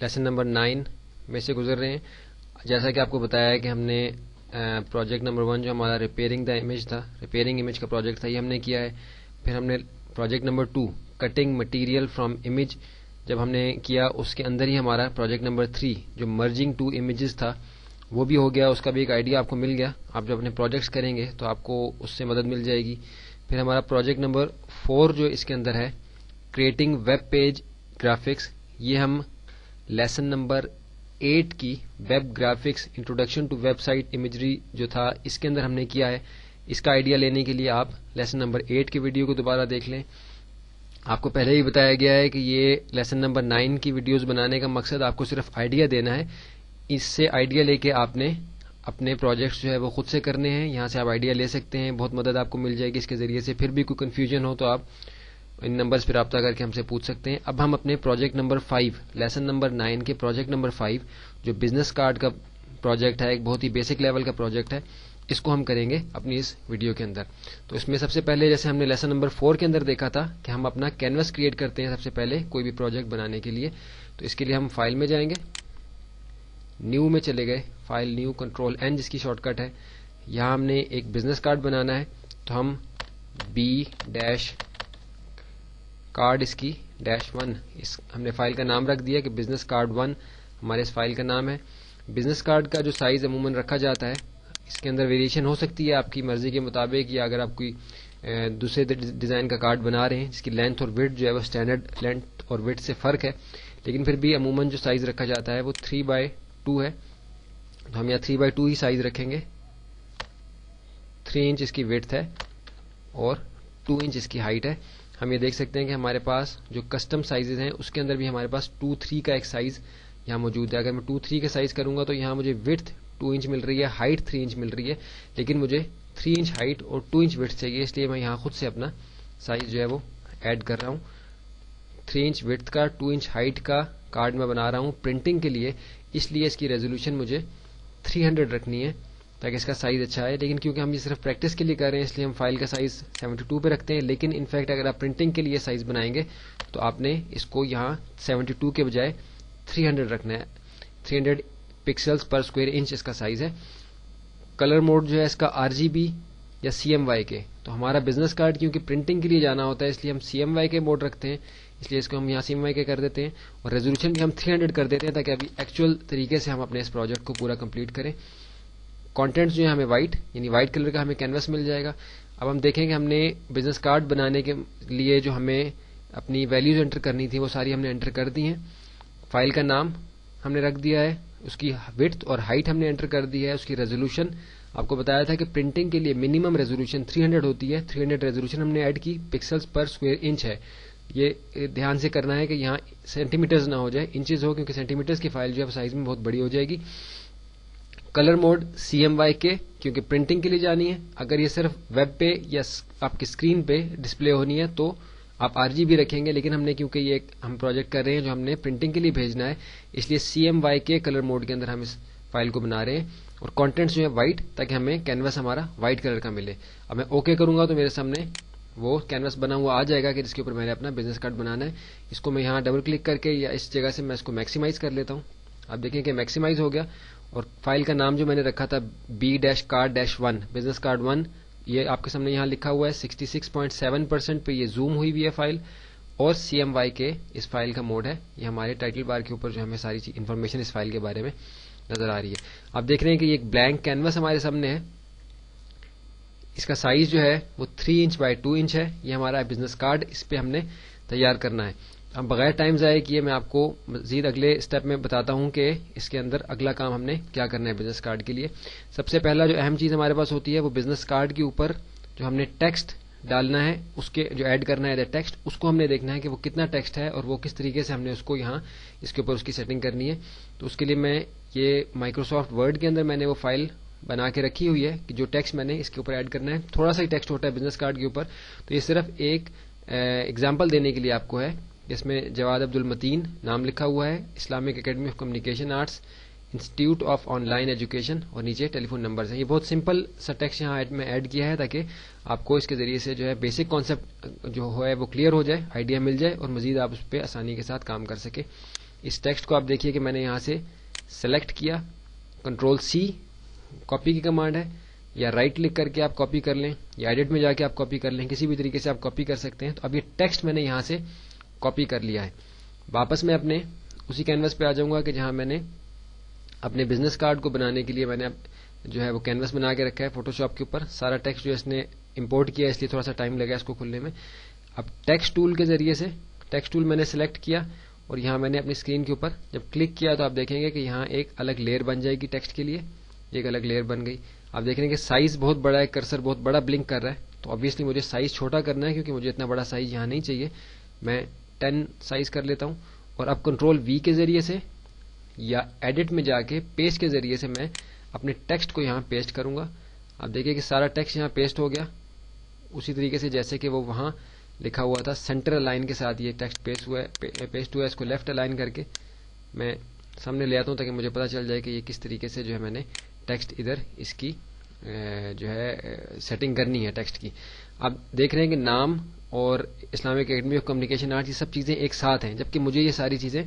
Lesson number 9 میں سے گزر رہے ہیں. جیسا کہ آپ کو بتایا ہے کہ ہم نے پروجیکٹ نمبر 1 جو ہمارا ریپیئرنگ دا امیج تھا، ریپیئرنگ امیج کا پروجیکٹ تھا، یہ ہم نے کیا ہے. پھر ہم نے project number 2 cutting material from image جب ہم نے کیا، اس کے اندر ہی ہمارا پروجیکٹ نمبر 3 جو مرجنگ 2 امیجز تھا وہ بھی ہو گیا. اس کا بھی ایک آئیڈیا آپ کو مل گیا. آپ جب اپنے پروجیکٹس کریں گے تو آپ کو اس سے مدد مل جائے گی. پھر ہمارا پروجیکٹ نمبر 4 جو اس کے اندر ہے کریٹنگ ویب پیج گرافکس، یہ ہم لیسن نمبر 8 کی web graphics introduction to website imagery جو تھا اس کے اندر ہم نے کیا ہے. اس کا آئیڈیا لینے کے لیے آپ لیسن نمبر 8 کی ویڈیو کو دوبارہ دیکھ لیں. آپ کو پہلے ہی بتایا گیا ہے کہ یہ لیسن نمبر 9 کی ویڈیوز بنانے کا مقصد آپ کو صرف آئیڈیا دینا ہے. اس سے آئیڈیا لے کے آپ نے اپنے پروجیکٹس جو ہے وہ خود سے کرنے ہیں. یہاں سے آپ آئیڈیا لے سکتے ہیں، بہت مدد آپ کو مل جائے گی اس کے ذریعے سے. پھر بھی کوئی کنفیوژن ہو تو آپ ان نمبرز پہ رابطہ کر کے ہم سے پوچھ سکتے ہیں. اب ہم اپنے پروجیکٹ نمبر 5 لیسن نمبر 9 کے پروجیکٹ نمبر 5 جو بزنس کارڈ کا پروجیکٹ ہے، ایک بہت ہی بیسک لیول کا پروجیکٹ ہے، اس کو ہم کریں گے اپنی اس ویڈیو کے اندر. تو اس میں سب سے پہلے جیسے ہم نے لیسن نمبر 4 کے اندر دیکھا تھا کہ ہم اپنا کینوس کریٹ کرتے ہیں سب سے پہلے کوئی بھی پروجیکٹ بنانے کے لیے. تو اس کے لیے ہم فائل میں جائیں گے، نیو میں چلے گئے، فائل نیو کنٹرول این جس کی شارٹ کٹ ہے. یہاں ہم نے ایک بزنس کارڈ بنانا ہے تو ہم بی ڈیش کارڈ اس کی -1 ہم نے فائل کا نام رکھ دیا کہ بزنس کارڈ 1 ہمارے اس فائل کا نام ہے. بزنس کارڈ کا جو سائز عموماً رکھا جاتا ہے اس کے اندر ویریشن ہو سکتی ہے آپ کی مرضی کے مطابق، یا اگر آپ کوئی دوسرے ڈیزائن کا کارڈ بنا رہے ہیں جس کی لینتھ اور وڈتھ جو ہے وہ اسٹینڈرڈ لینتھ اور وڈتھ سے فرق ہے، لیکن پھر بھی عموماً جو سائز رکھا جاتا ہے وہ 3/2 ہے. تو ہم یہاں 3/2 ہی سائز رکھیں گے. 3 انچ اس کی وڈتھ ہے اور 2 انچ اس کی ہائٹ ہے. ہم یہ دیکھ سکتے ہیں کہ ہمارے پاس جو کسٹم سائزز ہیں اس کے اندر بھی ہمارے پاس 2/3 کا ایک سائز یہاں موجود ہے. اگر میں 2/3 کا سائز کروں گا تو یہاں مجھے وڈتھ 2 انچ مل رہی ہے، ہائٹ 3 انچ مل رہی ہے، لیکن مجھے 3 انچ ہائٹ اور 2 انچ وڈتھ چاہیے. اس لیے میں یہاں خود سے اپنا سائز جو ہے وہ ایڈ کر رہا ہوں. 3 انچ وڈتھ کا 2 انچ ہائٹ کا کارڈ میں بنا رہا ہوں پرنٹنگ کے لیے، اس لیے اس کی ریزولوشن مجھے 300 رکھنی ہے تاکہ اس کا سائز اچھا ہے. لیکن کیونکہ ہم یہ صرف پریکٹس کے لیے کر رہے ہیں اس لیے ہم فائل کا سائز 72 پہ رکھتے ہیں. لیکن انفیکٹ اگر آپ پرنٹنگ کے لیے سائز بنائیں گے تو آپ نے اس کو یہاں 72 کے بجائے 300 رکھنا ہے. 300 پکسلز پر اسکوائر انچ اس کا سائز ہے. کلر موڈ جو ہے اس کا RGB یا CMYK. تو ہمارا بزنس کارڈ کیونکہ پرنٹنگ کے لیے جانا ہوتا ہے اس لیے ہم CMYK موڈ رکھتے ہیں، اس لیے اس کو ہم یہاں CMYK کر دیتے ہیں اور ریزولوشن بھی ہم 300 کر دیتے ہیں تاکہ ابھی ایکچوئل طریقے سے ہم اپنے اس پروجیکٹ کو پورا کمپلیٹ کریں. کانٹینٹس جو ہے ہمیں وائٹ یعنی وائٹ کلر کا ہمیں کینوس مل جائے گا. اب ہم دیکھیں کہ ہم نے بزنس کارڈ بنانے کے لیے جو ہمیں اپنی ویلیوز انٹر کرنی تھی وہ ساری ہم نے انٹر کر دی ہیں. فائل کا نام ہم نے رکھ دیا ہے، اس کی وڈتھ اور ہائٹ ہم نے انٹر کر دی ہے. اس کی ریزولوشن آپ کو بتایا تھا کہ پرنٹنگ کے لیے منیمم ریزولوشن 300 ہوتی ہے. 300 ریزولوشن ہم نے ایڈ کی، پکسلز پر اسکوائر انچ ہے. یہ دھیان سے کرنا ہے کہ یہاں سینٹی میٹرز نہ ہو جائے، انچز ہو، کیونکہ سینٹی میٹرز کی فائل جو ہے سائز میں بہت بڑی ہو جائے گی. کلر موڈ CMYK کیونکہ پرنٹنگ کے لیے جانی ہے. اگر یہ صرف ویب پہ یا آپ کی اسکرین پہ ڈسپلے ہونی ہے تو آپ RGB رکھیں گے، لیکن ہم نے کیونکہ یہ ہم پروجیکٹ کر رہے ہیں جو ہم نے پرنٹنگ کے لیے بھیجنا ہے اس لیے CMYK کلر موڈ کے اندر ہم اس فائل کو بنا رہے ہیں. اور کانٹینٹس جو ہے وائٹ تاکہ ہمیں کینوس ہمارا وائٹ کلر کا ملے. اب میں اوکے کروں گا تو میرے سامنے وہ کینوس بنا ہوا آ جائے گا کہ جس کے اوپر میں نے اپنا بزنس کارڈ بنانا ہے. اس کو میں یہاں ڈبل کلک کر کے یا اس جگہ سے میں اس کو میکسیمائز کر لیتا ہوں. آپ دیکھیں کہ میکسیمائز ہو گیا اور فائل کا نام جو میں نے رکھا تھا B-Card-1 بزنس کارڈ 1 یہ آپ کے سامنے یہاں لکھا ہوا ہے. 66.7% پہ یہ زوم ہوئی ہوئی ہے فائل اور CMYK اس فائل کا موڈ ہے. یہ ہمارے ٹائٹل بار کے اوپر جو ہمیں ساری انفارمیشن اس فائل کے بارے میں نظر آ رہی ہے. آپ دیکھ رہے ہیں کہ یہ ایک بلینک کینوس ہمارے سامنے ہے. اس کا سائز جو ہے وہ 3 انچ بائی 2 انچ ہے. یہ ہمارا بزنس کارڈ اس پہ ہم نے تیار کرنا ہے. اب بغیر ٹائم ضائع کیے میں آپ کو مزید اگلے اسٹیپ میں بتاتا ہوں کہ اس کے اندر اگلا کام ہم نے کیا کرنا ہے بزنس کارڈ کے لیے. سب سے پہلا جو اہم چیز ہمارے پاس ہوتی ہے وہ بزنس کارڈ کے اوپر جو ہم نے ٹیکسٹ ڈالنا ہے اس کے جو ایڈ کرنا ہے ٹیکسٹ اس کو ہم نے دیکھنا ہے کہ وہ کتنا ٹیکسٹ ہے اور وہ کس طریقے سے ہم نے اس کو یہاں اس کے اوپر اس کی سیٹنگ کرنی ہے. تو اس کے لیے میں یہ مائکروسافٹ ورڈ کے اندر میں نے وہ فائل بنا کے رکھی ہوئی ہے کہ جو ٹیکسٹ میں نے اس کے اوپر ایڈ کرنا ہے. تھوڑا سا ہی ٹیکسٹ ہوتا ہے بزنس کارڈ کے اوپر. تو یہ صرف ایک ایگزامپل دینے کے لیے آپ کو ہے. اس میں جواد عبد المتین نام لکھا ہوا ہے، Islamic academy of communication arts, institute of online education, اور نیچے ٹیلی فون نمبرز ہیں. یہ بہت سمپل سا ٹیکسٹ یہاں میں ایڈ کیا ہے تاکہ آپ کو اس کے ذریعے سے جو ہے بیسک کانسیپٹ جو ہے وہ کلیئر ہو جائے، آئیڈیا مل جائے اور مزید آپ اس پہ آسانی کے ساتھ کام کر سکیں. اس ٹیکسٹ کو آپ دیکھیے کہ میں نے یہاں سے سلیکٹ کیا, کنٹرول سی کاپی کی کمانڈ ہے, یا رائٹ کلک کر کے آپ کاپی کر لیں, یا ایڈٹ میں جا کے آپ کاپی کر لیں, کسی بھی طریقے سے آپ کاپی کر سکتے ہیں. تو اب یہ ٹیکسٹ میں نے یہاں سے کاپی کر لیا ہے. واپس میں اپنے اسی کینوس پہ آ جاؤں گا کہ جہاں میں نے اپنے بزنس کارڈ کو بنانے کے لیے میں نے جو ہے وہ کینوس بنا کے رکھا ہے فوٹو شاپ کے اوپر. سارا ٹیکسٹ جو اس نے امپورٹ کیا, اس لیے تھوڑا سا ٹائم لگا اس کو کھلنے میں. اب ٹیکسٹ ٹول کے ذریعے سے ٹیکسٹ ٹول میں نے سلیکٹ کیا, اور یہاں میں نے اپنی اسکرین کے اوپر جب کلک کیا تو آپ دیکھیں گے کہ یہاں ایک الگ لیئر بن جائے گی ٹیکسٹ کے لیے. ایک الگ لیئر بن گئی. آپ دیکھ رہے ہیں کہ سائز بہت بڑا ہے, کرسر بہت بڑا بلنک کر رہا ہے. تو obviously مجھے سائز چھوٹا کرنا ہے کیونکہ مجھے اتنا بڑا سائز یہاں نہیں چاہیے. میں 10 سائز کر لیتا ہوں, اور اب کنٹرول وی کے ذریعے سے یا ایڈٹ میں جا کے پیسٹ کے ذریعے سے میں اپنے ٹیکسٹ کو یہاں پیسٹ کروں گا. آپ دیکھیں کہ سارا ٹیکسٹ یہاں پیسٹ ہو گیا, اسی طریقے سے جیسے کہ وہ وہاں لکھا ہوا تھا. سینٹر الائن کے ساتھ یہ ٹیکسٹ پیسٹ ہوا ہے. اس کو لیفٹ الائن کر کے میں سامنے لے آتا ہوں تاکہ مجھے پتا چل جائے کہ یہ کس طریقے سے جو ہے میں نے ٹیکسٹ ادھر اس کی جو ہے سیٹنگ کرنی ہے ٹیکسٹ کی. آپ دیکھ رہے ہیں کہ نام اور Islamic academy of communication arts یہ سب چیزیں ایک ساتھ ہیں, جبکہ مجھے یہ ساری چیزیں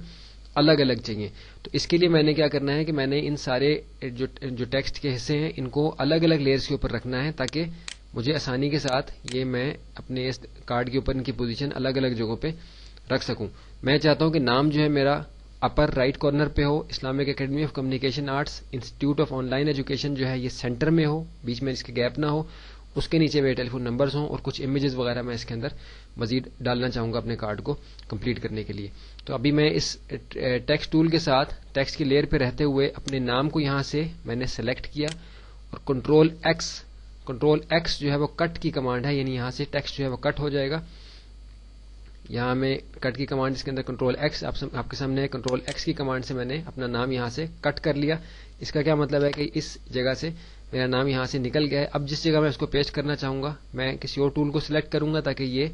الگ الگ چاہیے. تو اس کے لیے میں نے کیا کرنا ہے کہ میں نے ان سارے جو ٹیکسٹ کے حصے ہیں ان کو الگ الگ لیئرز کے اوپر رکھنا ہے تاکہ مجھے آسانی کے ساتھ یہ میں اپنے اس کارڈ کے اوپر ان کی پوزیشن الگ الگ جگہوں پہ رکھ سکوں. میں چاہتا ہوں کہ نام جو ہے میرا اپر رائٹ کارنر پہ ہو, Islamic academy of communication arts institute of online education جو ہے یہ سینٹر میں ہو, بیچ میں اس کے گیپ نہ ہو. اس کے نیچے میرے ٹیلی فون نمبرز ہوں اور کچھ امیجز وغیرہ میں اس کے اندر مزید ڈالنا چاہوں گا اپنے کارڈ کو کمپلیٹ کرنے کے لیے. تو ابھی میں اس ٹیکسٹ ٹول کے ساتھ ٹیکسٹ کی لیئر پہ رہتے ہوئے اپنے نام کو یہاں سے میں نے سلیکٹ کیا, اور کنٹرول ایکس جو ہے وہ کٹ کی کمانڈ ہے, یعنی یہاں سے ٹیکسٹ جو ہے وہ کٹ ہو جائے گا. یہاں میں کٹ کی کمانڈ اس کے اندر کنٹرول ایکس آپ کے سامنے ہے. کنٹرول ایکس کی کمانڈ سے میں نے اپنا نام یہاں سے کٹ کر لیا. اس کا کیا مطلب ہے کہ اس جگہ سے میرا نام یہاں سے نکل گیا ہے. اب جس جگہ میں اس کو پیسٹ کرنا چاہوں گا میں کسی اور ٹول کو سلیکٹ کروں گا تاکہ یہ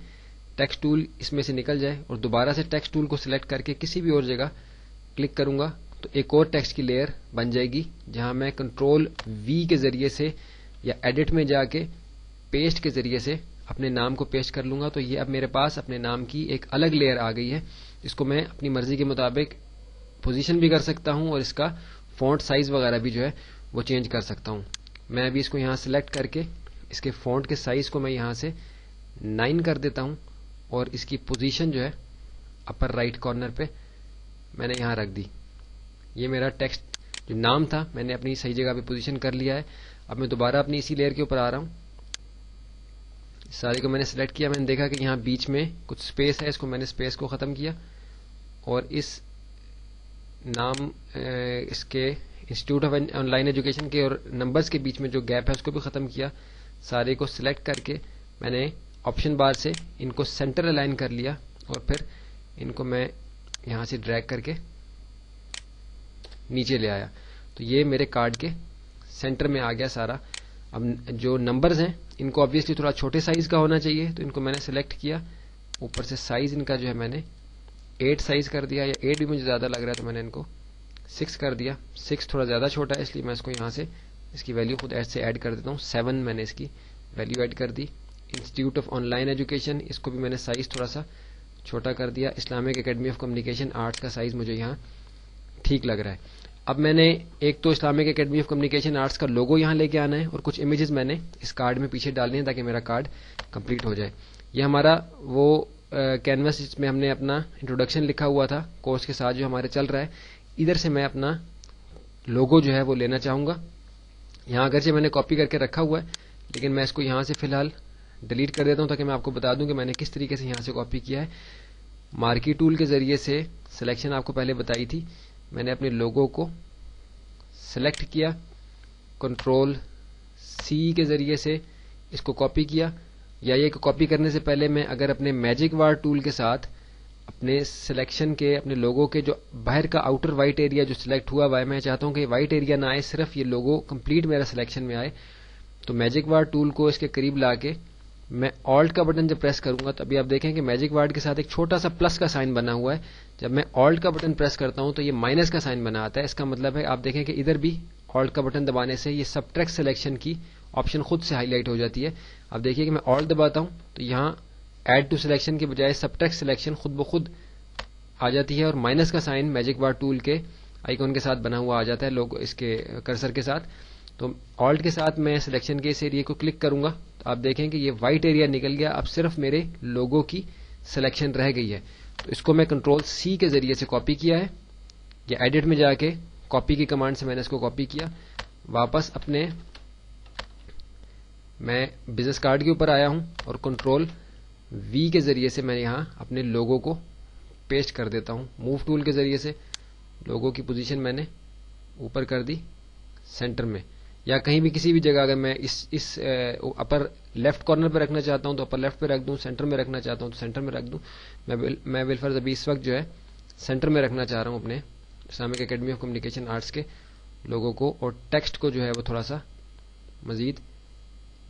ٹیکسٹ ٹول اس میں سے نکل جائے, اور دوبارہ سے ٹیکسٹ ٹول کو سلیکٹ کر کے کسی بھی اور جگہ کلک کروں گا تو ایک اور ٹیکسٹ کی لیئر بن جائے گی, جہاں میں کنٹرول وی کے ذریعے سے یا ایڈٹ میں جا کے پیسٹ کے ذریعے سے اپنے نام کو پیسٹ کر لوں گا. تو یہ اب میرے پاس اپنے نام کی ایک الگ لیئر آ گئی ہے. اس کو میں اپنی مرضی کے مطابق پوزیشن بھی کر سکتا ہوں اور اس کا فونٹ سائز وغیرہ بھی جو ہے وہ چینج کر سکتا ہوں. میں ابھی اس کو یہاں سلیکٹ کر کے اس کے فونٹ کے سائز کو میں یہاں سے 9 کر دیتا ہوں, اور اس کی پوزیشن جو ہے اپر رائٹ کارنر پہ میں نے یہاں رکھ دی. یہ میرا ٹیکسٹ جو نام تھا میں نے اپنی صحیح جگہ پہ پوزیشن کر لیا ہے. اب میں دوبارہ اپنی اسی لیئر کے اوپر آ رہا ہوں. سارے کو میں نے سلیکٹ کیا, میں نے دیکھا کہ یہاں بیچ میں کچھ سپیس ہے, اس کو میں نے سپیس کو ختم کیا, اور اس نام اس کے institute of online education کے اور نمبرز کے بیچ میں جو گیپ ہے اس کو بھی ختم کیا. سارے کو سلیکٹ کر کے میں نے آپشن بار سے ان کو سینٹر الائن کر لیا, اور پھر ان کو میں یہاں سے ڈریگ کر کے نیچے لے آیا. تو یہ میرے کارڈ کے سینٹر میں آ گیا سارا. اب جو نمبرز ہیں ان کو obviously تھوڑا چھوٹے سائز کا ہونا چاہیے, تو ان کو میں نے سلیکٹ کیا. اوپر سے سائز ان کا جو ہے میں نے 8 سائز کر دیا, یا 8 بھی مجھے زیادہ لگ رہا ہے تو میں نے ان کو 6 کر دیا. 6 تھوڑا زیادہ چھوٹا ہے اس لیے میں اس کو یہاں سے اس کی ویلیو خود ایڈ سے ایڈ کر دیتا ہوں. 7 میں نے اس کی ویلیو ایڈ کر دی. Institute of online education اس کو بھی میں نے سائز تھوڑا سا چھوٹا کر دیا. Islamic academy of communication arts کا سائز مجھے یہاں ٹھیک لگ رہا ہے. اب میں نے ایک تو Islamic academy of communication arts کا لوگو یہاں لے کے آنا ہے, اور کچھ امیجز میں نے اس کارڈ میں پیچھے ڈالنے ہیں تاکہ میرا کارڈ کمپلیٹ ہو جائے. یہ ہمارا وہ کینوس جس میں ہم نے اپنا انٹروڈکشن لکھا ہوا تھا کورس کے ساتھ جو ہمارے چل رہا ہے. ادھر سے میں اپنا لوگو جو ہے وہ لینا چاہوں گا. یہاں اگرچہ میں نے کاپی کر کے رکھا ہوا ہے, لیکن میں اس کو یہاں سے فی الحال ڈیلیٹ کر دیتا ہوں تاکہ میں آپ کو بتا دوں کہ میں نے کس طریقے سے یہاں سے کاپی کیا ہے. مارکی ٹول کے ذریعے سے سلیکشن آپ کو پہلے بتائی تھی, میں نے اپنے لوگو کو سلیکٹ کیا, کنٹرول سی کے ذریعے سے اس کو کاپی کیا. یا یہ کہ کاپی کرنے سے پہلے میں اگر اپنے میجک بار ٹول کے ساتھ اپنے سلیکشن کے اپنے لوگو کے جو باہر کا آؤٹر وائٹ ایریا جو سلیکٹ ہوا ہوا ہے, میں چاہتا ہوں کہ وائٹ ایریا نہ آئے, صرف یہ لوگو کمپلیٹ میرا سلیکشن میں آئے. تو میجک بار ٹول کو اس کے قریب لا کے میں آلٹ کا بٹن جب پریس کروں گا تو ابھی آپ دیکھیں کہ میجک بار کے ساتھ ایک چھوٹا سا پلس کا سائن بنا ہوا ہے. جب میں آلٹ کا بٹن پریس کرتا ہوں تو یہ مائنس کا سائن بنا آتا ہے. اس کا مطلب ہے آپ دیکھیں کہ ادھر بھی آلٹ کا بٹن دبانے سے یہ سبٹریکٹ سلیکشن کی آپشن خود سے ہائی لائٹ ہو جاتی ہے. اب دیکھیے کہ میں آلٹ دباتا ہوں تو یہاں ایڈ ٹو سلیکشن کے بجائے سبٹریکٹ سلیکشن خود بخود آ جاتی ہے اور مائنس کا سائن میجک بار ٹول کے آئیکن کے ساتھ بنا ہوا آ جاتا ہے لوگو اس کے کرسر کے ساتھ. تو آلٹ کے ساتھ میں سلیکشن کے اس ایریا کو کلک کروں گا تو آپ دیکھیں کہ یہ وائٹ ایریا نکل گیا. اب صرف میرے لوگو کی سلیکشن رہ گئی ہے. تو اس کو میں کنٹرول سی کے ذریعے سے کاپی کیا ہے, یا ایڈٹ میں جا کے کاپی کی کمانڈ سے میں نے اس کو کاپی کیا. واپس اپنے میں بزنس کارڈ کے اوپر آیا ہوں اور کنٹرول وی کے ذریعے سے میں یہاں اپنے لوگو کو پیسٹ کر دیتا ہوں. موو ٹول کے ذریعے سے لوگو کی پوزیشن میں نے اوپر کر دی سینٹر میں, یا کہیں بھی کسی بھی جگہ اگر میں اس اپر لیفٹ کارنر پہ رکھنا چاہتا ہوں تو اپر لیفٹ پہ رکھ دوں, سینٹر میں رکھنا چاہتا ہوں تو سینٹر میں رکھ دوں. میں بالفرض ابھی اس وقت جو ہے سینٹر میں رکھنا چاہ رہا ہوں اپنے Islamic academy of communication arts کے لوگوں کو, اور ٹیکسٹ کو جو ہے وہ تھوڑا سا مزید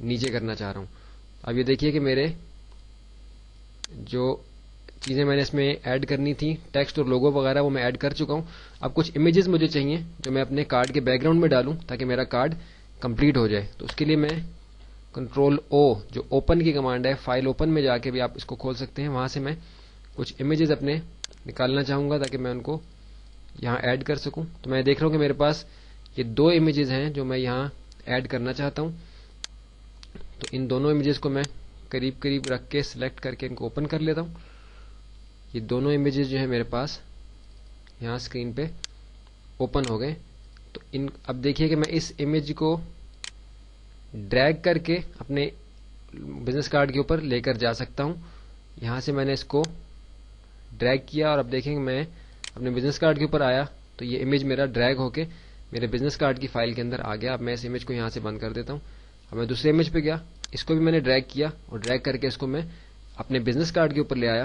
نیچے کرنا چاہ رہا ہوں. اب یہ دیکھیے کہ میرے جو چیزیں میں نے اس میں ایڈ کرنی تھی ٹیکسٹ اور لوگو وغیرہ وہ میں ایڈ کر چکا ہوں. اب کچھ امیجز مجھے چاہیے جو میں اپنے کارڈ کے بیک گراؤنڈ میں ڈالوں تاکہ میرا کارڈ کمپلیٹ ہو جائے. تو اس کے لیے میں کنٹرول او جو اوپن کی کمانڈ ہے, فائل اوپن میں جا کے بھی آپ اس کو کھول سکتے ہیں, وہاں سے میں کچھ امیجز اپنے نکالنا چاہوں گا تاکہ میں ان کو یہاں ایڈ کر سکوں. تو میں دیکھ رہا ہوں کہ میرے پاس یہ 2 امیجز ہیں جو میں یہاں ایڈ کرنا چاہتا ہوں. تو ان دونوں امیجز کو میں قریب قریب رکھ کے سلیکٹ کر کے ان کو اوپن کر لیتا ہوں. یہ دونوں امیجز جو ہیں میرے پاس یہاں اسکرین پہ اوپن ہو گئے. تو اب دیکھیے کہ میں اس امیج کو ڈریگ کر کے اپنے بزنس کارڈ کے اوپر لے کر جا سکتا ہوں. یہاں سے میں نے اس کو ڈریگ کیا اور اب دیکھیں کہ میں اپنے بزنس کارڈ کے اوپر آیا تو یہ امیج میرا ڈریگ ہو کے میرے بزنس کارڈ کی فائل کے اندر آ گیا. اب میں اس امیج کو یہاں سے بند کر دیتا ہوں. اب میں دوسرے امیج پہ گیا, اس کو بھی میں نے ڈریگ کیا اور ڈریگ کر کے اس کو میں اپنے بزنس کارڈ کے اوپر لے آیا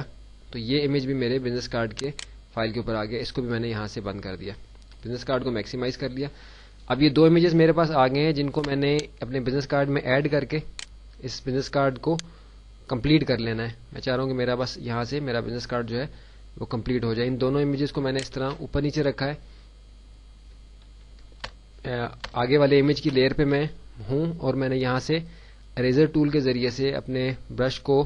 تو یہ امیج بھی میرے بزنس کارڈ کے فائل کے اوپر آ گیا. اس کو بھی میں نے یہاں سے بند کر دیا, بزنس کارڈ کو میکسیمائز کر لیا. اب یہ 2 امیجز میرے پاس آ گئے ہیں جن کو میں نے اپنے بزنس کارڈ میں ایڈ کر کے اس بزنس کارڈ کو کمپلیٹ کر لینا ہے. میں چاہ رہا ہوں کہ میرا بس یہاں سے میرا بزنس کارڈ جو ہے وہ کمپلیٹ ہو جائے. ان دونوں امیجز کو میں نے اس طرح اوپر نیچے رکھا ہے. آگے والے امیج کی لیئر پہ میں ہوں اور میں نے یہاں سے اریزر ٹول کے ذریعے سے اپنے برش کو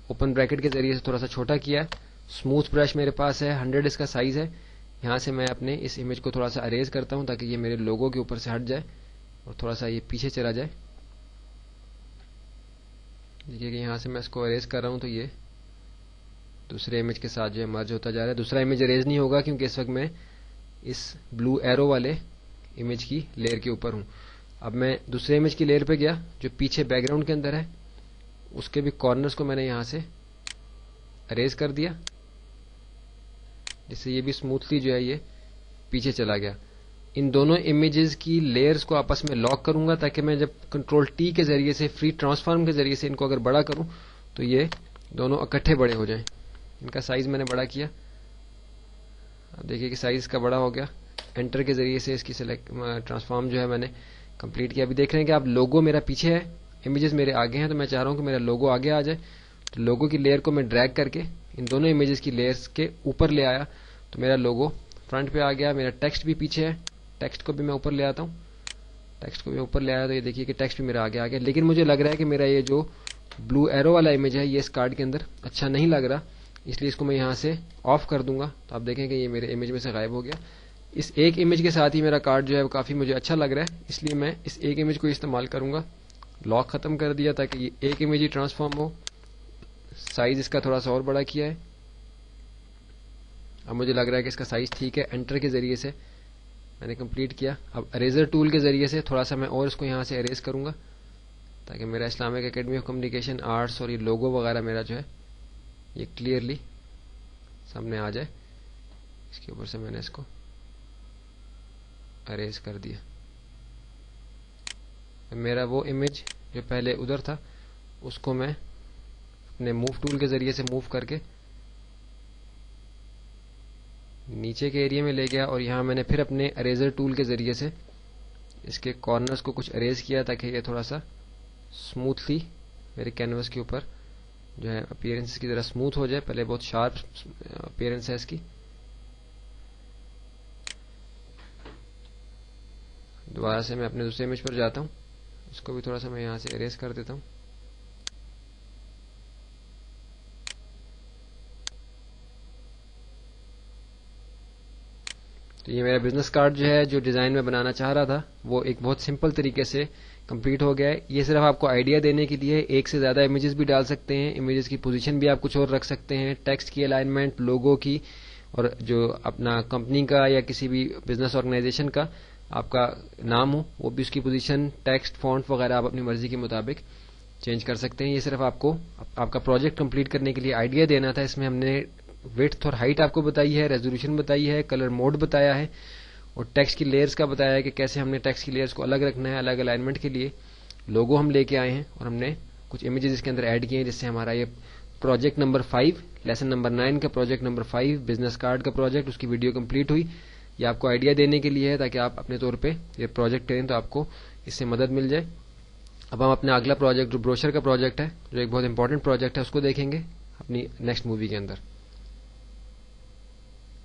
اوپن بریکٹ کے ذریعے سے تھوڑا سا چھوٹا کیا. اسموتھ برش میرے پاس ہے, 100 اس کا سائز ہے. یہاں سے میں اپنے اس امیج کو تھوڑا سا اریز کرتا ہوں تاکہ یہ میرے لوگو کے اوپر سے ہٹ جائے اور تھوڑا سا یہ پیچھے چلا جائے. دیکھیے کہ یہاں سے میں اس کو اریز کر رہا ہوں تو یہ دوسرے امیج کے ساتھ جو ہے مرج ہوتا جا رہا ہے. دوسرا امیج اریز نہیں ہوگا کیونکہ اس وقت میں اس بلو ایرو والے امیج کی لیئر کے اوپر ہوں. اب میں دوسرے امیج کی لیئر پہ گیا جو پیچھے بیک گراؤنڈ کے اندر ہے, اس کے بھی کارنرز کو میں نے یہاں سے اریز کر دیا جس سے یہ بھی اسموتھلی جو ہے یہ پیچھے چلا گیا. ان دونوں امیجز کی لیئرز کو آپس میں لاک کروں گا تاکہ میں جب کنٹرول ٹی کے ذریعے سے فری ٹرانسفارم کے ذریعے سے ان کو اگر بڑا کروں تو یہ دونوں اکٹھے بڑے ہو جائیں. ان کا سائز میں نے بڑا کیا, اب دیکھیے کہ سائز کا بڑا ہو گیا. انٹر کے ذریعے سے اس کی ٹرانسفارم جو ہے میں نے کمپلیٹ کیا. ابھی دیکھ رہے ہیں کہ آپ لوگو میرا پیچھے ہے, امیجز میرے آگے ہیں, تو میں چاہ رہا ہوں کہ میرا لوگو آگے آ جائے. تو لوگو کی لیئر کو میں ڈریگ کر کے ان دونوں امیجز کی لیئرز کے اوپر لے آیا تو میرا لوگو فرنٹ پہ آ گیا. میرا ٹیکسٹ بھی پیچھے ہے, ٹیکسٹ کو بھی میں اوپر لے آتا ہوں. ٹیکسٹ کو بھی اوپر لے آیا تو یہ دیکھیے کہ ٹیکسٹ بھی میرا آگے آ گیا. لیکن مجھے لگ رہا ہے کہ میرا یہ جو بلو ایرو والا امیج ہے یہ اس کارڈ کے اندر اچھا نہیں لگ رہا, اس لیے اس کو میں یہاں سے آف کر دوں گا. تو آپ دیکھیں کہ یہ میرے امیج میں سے غائب ہو گیا. اس ایک امیج کے ساتھ ہی میرا کارڈ جو ہے وہ کافی مجھے اچھا لگ رہا ہے, اس لیے میں اس ایک امیج کو استعمال کروں گا. لاک ختم کر دیا تاکہ یہ ایک امیج ہی ٹرانسفارم ہو. سائز اس کا تھوڑا سا اور بڑا کیا ہے. اب مجھے لگ رہا ہے کہ اس کا سائز ٹھیک ہے. انٹر کے ذریعے سے میں نے کمپلیٹ کیا. اب اریزر ٹول کے ذریعے سے تھوڑا سا میں اور اس کو یہاں سے اریز کروں گا تاکہ میرا Islamic academy of communication arts اور یہ لوگو وغیرہ میرا جو ہے یہ کلیئرلی سامنے آ جائے. اس کے اوپر سے میں نے اس کو اریز کر دیا. میرا وہ امیج جو پہلے ادھر تھا اس کو میں اپنے موو ٹول کے ذریعے سے موو کر کے نیچے کے ایریا میں لے گیا اور یہاں میں نے پھر اپنے اریزر ٹول کے ذریعے سے اس کے کارنرز کو کچھ اریز کیا تاکہ یہ تھوڑا سا اسموتھلی میرے کینوس کے اوپر جو ہے اپیرنس کی ذرا اسموتھ ہو جائے. پہلے بہت شارپ اپیرنس ہے اس کی. دوبارہ سے میں اپنے دوسرے امیج پر جاتا ہوں, اس کو بھی تھوڑا سا میں یہاں سے اریز کر دیتا ہوں. تو یہ میرا بزنس کارڈ جو ہے جو ڈیزائن میں بنانا چاہ رہا تھا وہ ایک بہت سمپل طریقے سے کمپلیٹ ہو گیا ہے. یہ صرف آپ کو آئیڈیا دینے کے لیے. ایک سے زیادہ امیجز بھی ڈال سکتے ہیں, امیجز کی پوزیشن بھی آپ کچھ اور رکھ سکتے ہیں, ٹیکسٹ کی الائنمنٹ, لوگو کی, اور جو اپنا کمپنی کا یا کسی بھی بزنس آرگنائزیشن کا آپ کا نام ہو وہ بھی اس کی پوزیشن, ٹیکسٹ, فونٹ وغیرہ آپ اپنی مرضی کے مطابق چینج کر سکتے ہیں. یہ صرف آپ کو آپ کا پروجیکٹ کمپلیٹ کرنے کے لیے آئیڈیا دینا تھا. اس میں ہم نے ویڈتھ اور ہائٹ آپ کو بتائی ہے, ریزولوشن بتائی ہے, کلر موڈ بتایا ہے, اور ٹیکسٹ کی لیئرز کا بتایا ہے کہ کیسے ہم نے ٹیکسٹ کی لیئرز کو الگ رکھنا ہے الگ الائنمنٹ کے لیے. لوگو ہم لے کے آئے ہیں اور ہم نے کچھ امیجز اس کے اندر ایڈ کیے ہیں, جس سے ہمارا یہ پروجیکٹ نمبر 5 لیسن نمبر 9 کا پروجیکٹ نمبر 5 بزنس کارڈ کا پروجیکٹ, اس کی ویڈیو کمپلیٹ ہوئی. یہ آپ کو آئیڈیا دینے کے لیے ہے تاکہ آپ اپنے طور پہ یہ پروجیکٹ کریں تو آپ کو اس سے مدد مل جائے. اب ہم اپنا اگلا پروجیکٹ جو بروشر کا پروجیکٹ ہے, جو ایک بہت امپورٹنٹ پروجیکٹ ہے, اس کو دیکھیں گے اپنی نیکسٹ مووی کے اندر.